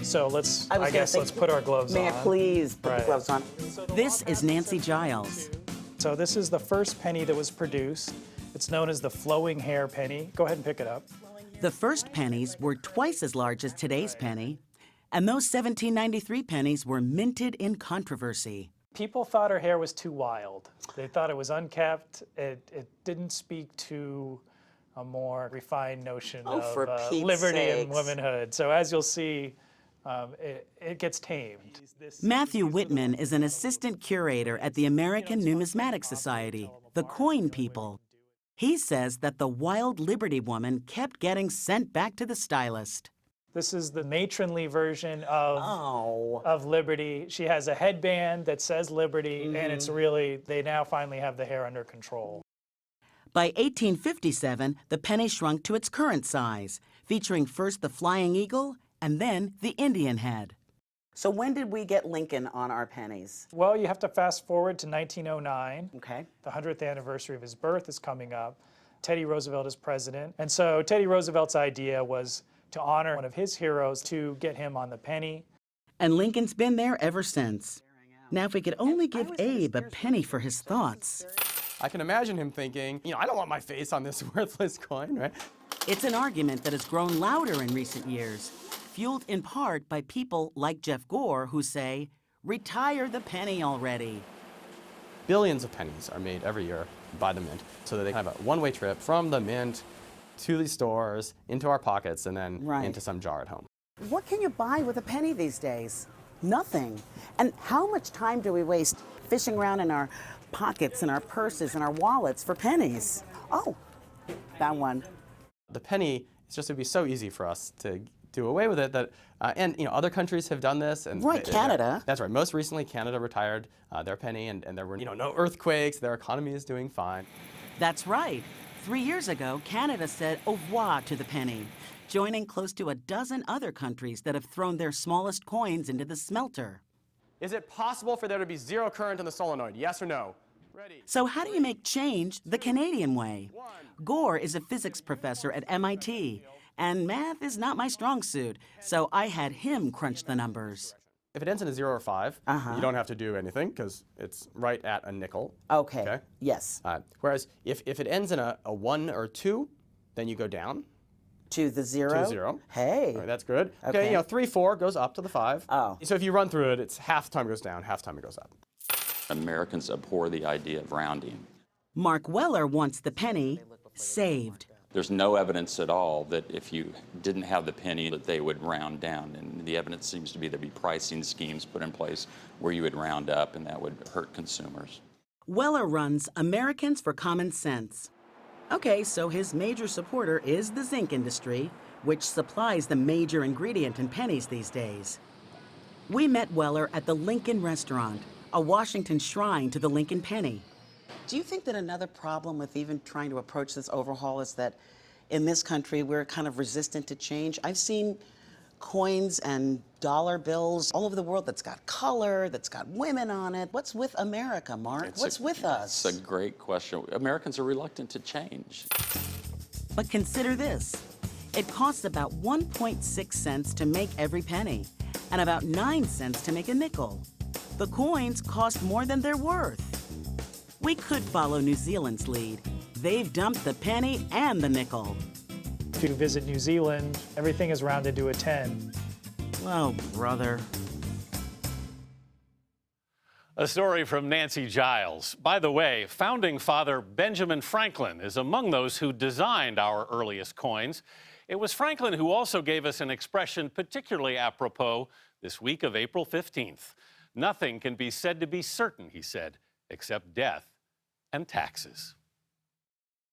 So I guess let's put our gloves on. May I please put the gloves on? This is Nancy Giles. So this is the first penny that was produced. It's known as the flowing hair penny. Go ahead and pick it up. The first pennies were twice as large as today's penny, and those 1793 pennies were minted in controversy. People thought her hair was too wild. They thought it was unkept. It didn't speak to a more refined notion of liberty and womanhood. So as you'll see, it gets tamed. Matthew Whitman is an assistant curator at the American Numismatic Society, the coin people. He says that the wild Liberty woman kept getting sent back to the stylist. This is the matronly version of Liberty. She has a headband that says Liberty, and it's really, they now finally have the hair under control. By 1857, the penny shrunk to its current size, featuring first the flying eagle and then the Indian head. So when did we get Lincoln on our pennies? Well, you have to fast forward to 1909. Okay. The 100th anniversary of his birth is coming up. Teddy Roosevelt is president. And so Teddy Roosevelt's idea was to honor one of his heroes, to get him on the penny. And Lincoln's been there ever since. Now, if we could only give Abe a penny for his thoughts. I can imagine him thinking, I don't want my face on this worthless coin, right? It's an argument that has grown louder in recent years, fueled in part by people like Jeff Gore who say, retire the penny already. Billions of pennies are made every year by the mint, so that they have a one-way trip from the mint to these stores, into our pockets, and then into some jar at home. What can you buy with a penny these days? Nothing. And how much time do we waste fishing around in our pockets and our purses and our wallets for pennies? Oh, found one. The penny, it's just, it'd be so easy for us to do away with it that, and other countries have done this. And Canada. That's right. Most recently, Canada retired their penny, and there were no earthquakes. Their economy is doing fine. That's right. 3 years ago, Canada said au revoir to the penny, joining close to a dozen other countries that have thrown their smallest coins into the smelter. Is it possible for there to be zero current in the solenoid? Yes or no? Ready. So how do you make change the Canadian way? Gore is a physics professor at MIT, and math is not my strong suit, so I had him crunch the numbers. If it ends in a 0 or 5, you don't have to do anything because it's right at a nickel. Okay. Yes. Whereas if it ends in a 1 or 2, then you go down. To the 0? To 0. Hey. All right, that's good. Okay, 3, 4 goes up to the 5. Oh. So if you run through it, it's half the time goes down, half the time it goes up. Americans abhor the idea of rounding. Mark Weller wants the penny saved. There's no evidence at all that if you didn't have the penny that they would round down, and the evidence seems to be there'd be pricing schemes put in place where you would round up and that would hurt consumers. Weller runs Americans for Common Sense. Okay, so his major supporter is the zinc industry, which supplies the major ingredient in pennies these days. We met Weller at the Lincoln Restaurant, a Washington shrine to the Lincoln penny. Do you think that another problem with even trying to approach this overhaul is that in this country we're kind of resistant to change? I've seen coins and dollar bills all over the world that's got color, that's got women on it. What's with America, Mark? What's with us? It's a great question. Americans are reluctant to change. But consider this. It costs about 1.6 cents to make every penny, and about 9 cents to make a nickel. The coins cost more than they're worth. We could follow New Zealand's lead. They've dumped the penny and the nickel. If you visit New Zealand, everything is rounded to a 10. Oh, brother. A story from Nancy Giles. By the way, founding father Benjamin Franklin is among those who designed our earliest coins. It was Franklin who also gave us an expression particularly apropos this week of April 15th. Nothing can be said to be certain, he said, except death and taxes.